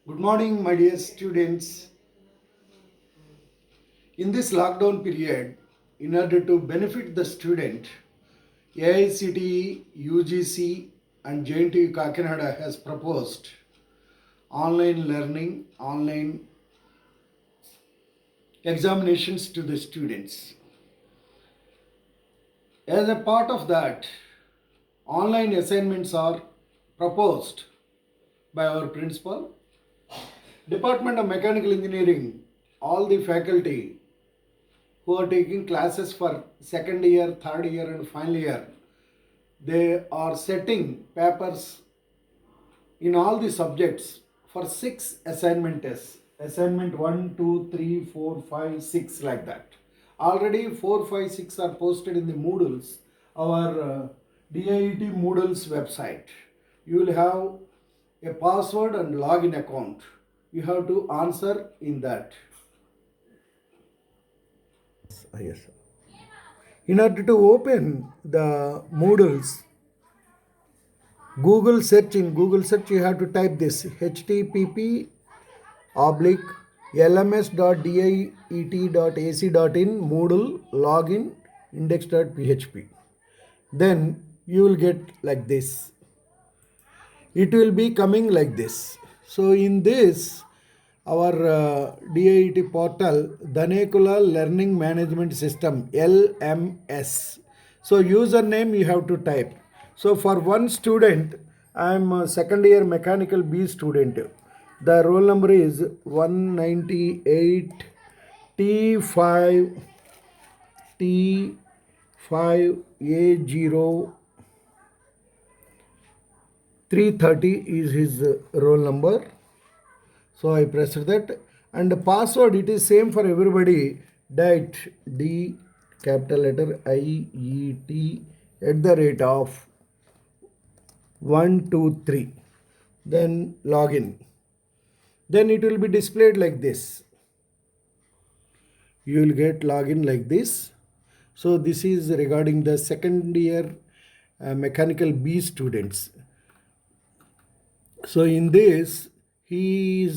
Good morning, my dear students. In this lockdown period, in order to benefit the student, AICTE, UGC, and JNTU Kakinada has proposed online learning, online examinations to the students. As a part of that, online assignments are proposed by our principal, Department of Mechanical Engineering, all the faculty who are taking classes for second year, third year, and final year, they are setting papers in all the subjects for 6 assignment tests. Assignment 1, 2, 3, 4, 5, 6, like that. Already 4, 5, 6 are posted in the Moodles, our DIET Moodles website. You will have a password and login account. You have to answer in that. Yes. In order to open the Moodles, Google search, you have to type this http oblique lms.diet.ac.in Moodle login index.php. Then you will get like this. It will be coming like this. So in this, our DIT portal, Dhanekula Learning Management System, LMS. So username you have to type. So for one student, I am a second year mechanical B student. The roll number is 198 T5 T5A0 330 is his roll number. So I pressed that, and the password, it is same for everybody. Diet, D capital letter IET at the rate of 123. Then login. Then it will be displayed like this. You will get login like this. So this is regarding the second year mechanical B students. So in this, he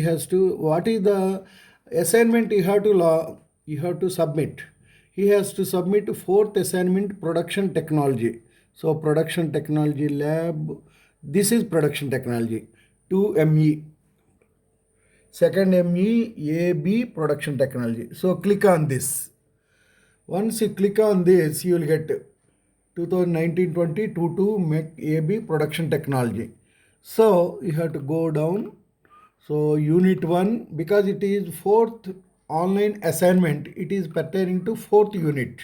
has to, what is the assignment you have to submit. He has to submit fourth assignment, production technology. So production technology lab, this is production technology 2ME, second ME AB production technology. So click on this. Once you click on this, you will get 2019-20 22 Mech AB production technology. So you have to go down. So unit 1, because it is fourth online assignment, it is pertaining to fourth unit.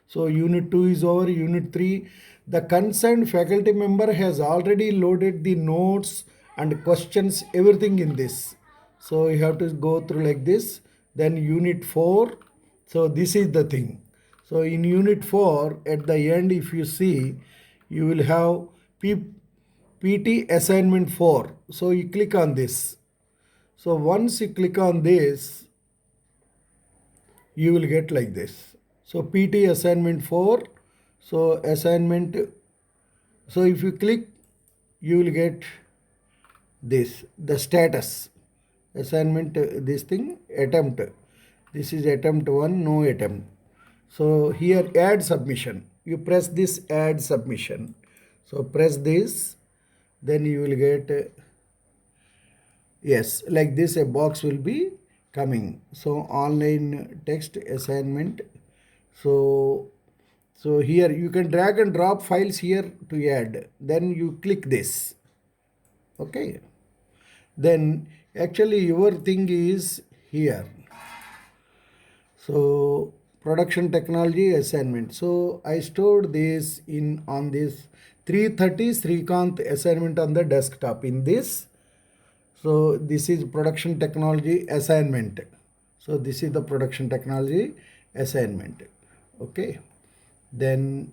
So unit 2 is over. Unit 3, the concerned faculty member has already loaded the notes and questions, everything in this. So you have to go through like this. Then unit 4, so this is the thing. So in unit 4, at the end, if you see, you will have PT assignment 4. So you click on this. So once you click on this, you will get like this. So PT assignment 4. So assignment. So if you click, you will get this, the status. Assignment, this thing, attempt. This is attempt 1, no attempt. So here add submission. You press this add submission. So press this, then you will get yes, like this a box will be coming. So online text assignment. So here you can drag and drop files here to add. Then you click this. Okay. Then actually your thing is here. So production technology assignment. So I stored this in on this 330 Srikanth assignment on the desktop in this. So this is production technology assignment. So this is the production technology assignment. Okay. Then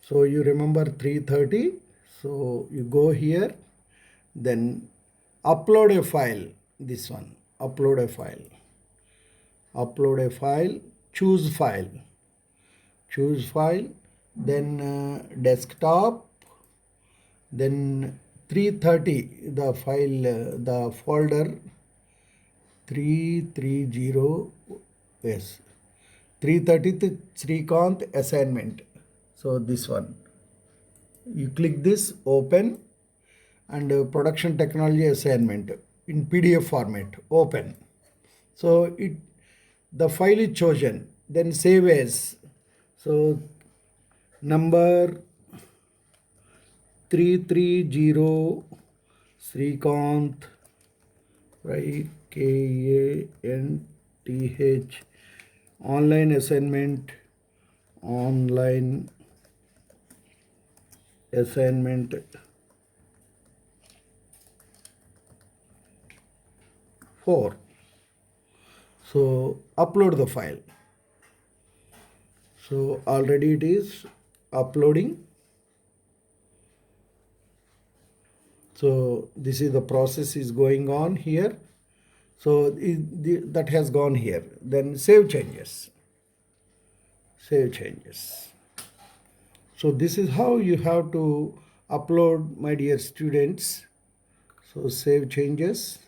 so you remember 330. So you go here, then upload a file. This one, upload a file. Upload a file, choose file. Choose file, then desktop, then 330, the file, the folder 330, yes, 330th Srikanth assignment. So this one, you click this, open, and production technology assignment in PDF format, open. So the file is chosen, then save as. So number 330 Srikanth, right, Kanth, online assignment, online assignment 4. So upload the file. So already it is uploading. So this is the process is going on here. So that has gone here. Then save changes. Save changes. So this is how you have to upload, my dear students. So save changes.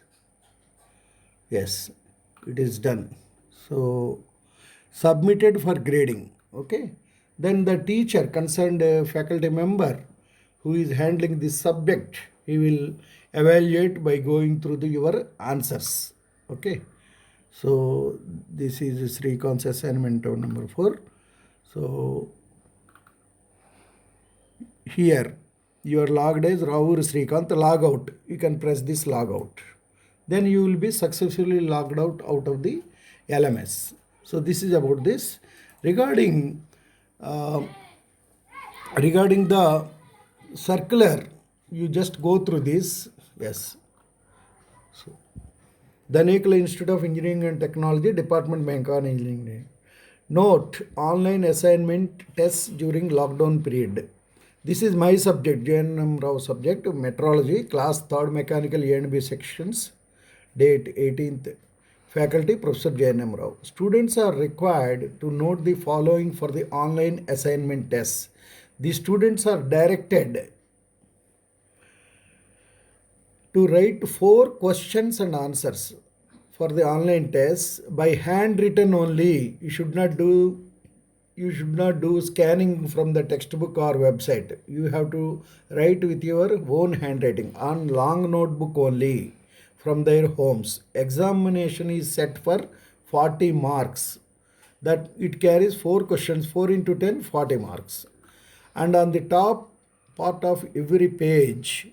Yes, it is done. So submitted for grading. Okay. Then the teacher, concerned faculty member who is handling this subject, he will evaluate by going through your answers. Okay. So this is Srikanth's assignment number 4. So here you are logged as Rahul Srikanth, log out. You can press this log out. Then you will be successfully logged out of the LMS. So this is about this. Regarding the circular, you just go through this. Yes. So, Dhanekala Institute of Engineering and Technology, Department Bangalore Engineering. Note, online assignment tests during lockdown period. This is my subject, JNM Rao subject, metrology, class 3rd mechanical A and B sections, date 18th. Faculty, Professor JNM Rao. Students are required to note the following for the online assignment tests. The students are directed to write 4 questions and answers for the online test by handwritten only. You should not do scanning from the textbook or website. You have to write with your own handwriting on long notebook only from their homes. Examination is set for 40 marks. That it carries 4 questions, 4 into 10, 40 marks. And on the top part of every page,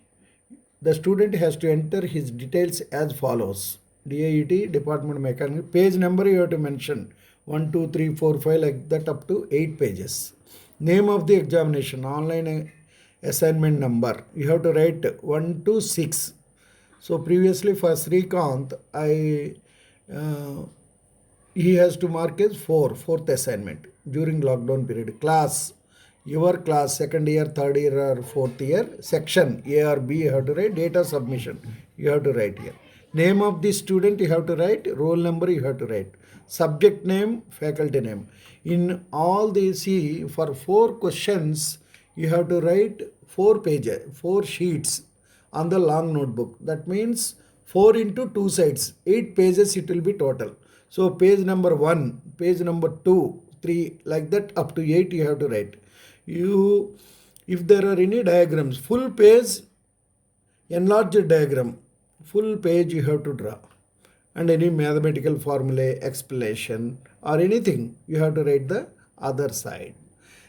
the student has to enter his details as follows. DIET, Department of Mechanics, page number you have to mention 1, 2, 3, 4, 5, like that up to 8 pages. Name of the examination, online assignment number, you have to write 1 to 6. So previously for Srikanth, he has to mark as 4th assignment during lockdown period. Class, your class, 2nd year, 3rd year or 4th year, section A or B you have to write, date of submission you have to write here. Name of the student you have to write, roll number you have to write, subject name, faculty name. In all these, see, for 4 questions you have to write 4 pages, 4 sheets on the long notebook. That means 4 into 2 sides, 8 pages it will be total. So page number 1, page number 2, 3, like that up to 8 you have to write. If there are any diagrams, full page, enlarged diagram, full page you have to draw. And any mathematical formula, explanation or anything, you have to write the other side.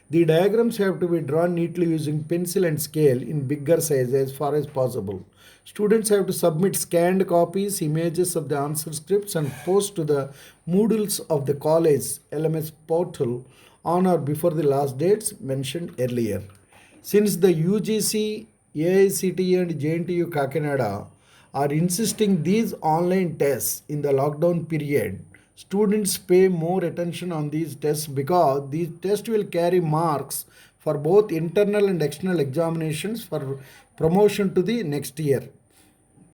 The diagrams have to be drawn neatly using pencil and scale in bigger size as far as possible. Students have to submit scanned copies, images of the answer scripts and post to the Moodles of the college LMS portal on or before the last dates mentioned earlier. Since the UGC, AICTE and JNTU Kakinada are insisting these online tests in the lockdown period, students pay more attention on these tests because these tests will carry marks for both internal and external examinations for promotion to the next year.